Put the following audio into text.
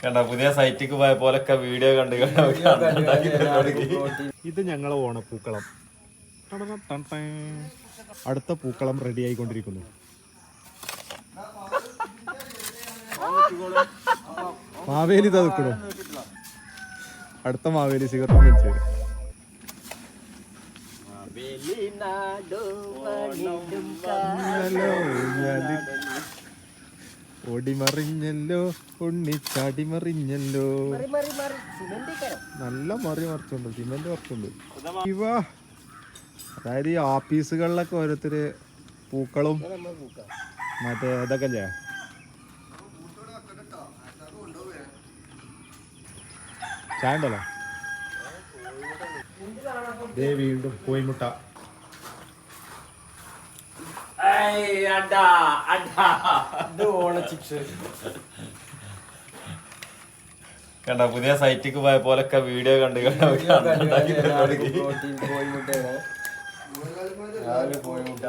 കണ്ട പുതിയ സൈറ്റിക്ക് പോയ പോലൊക്കെ വീഡിയോ കണ്ട് ഇത് ഞങ്ങളെ ഓണപ്പൂക്കളം. അടുത്ത പൂക്കളം റെഡി ആയിക്കൊണ്ടിരിക്കുന്നു. മാവേലി ഇതാ നിൽക്കണു. അടുത്ത മാവേലി സിഗരറ്റ് വലിച്ചു. ഓടിമറിഞ്ഞല്ലോ ഉണ്ണിച്ചാടിമറിഞ്ഞല്ലോ. നല്ല മറിച്ചുണ്ട്, സിമെന്റ് മറിച്ചുണ്ട്. ഇവ അതായത് ഈ ഓഫീസുകളിലൊക്കെ ഓരോരുത്തര് പൂക്കളും മറ്റേ ഇതൊക്കെ അല്ലേ ചായണ്ടല്ലോ. ദേ വീണ്ടും കോയിമുട്ട. കണ്ട പുതിയ സൈറ്റിക്ക് പോയ പോലൊക്കെ വീഡിയോ കണ്ട് കോയിമുട്ട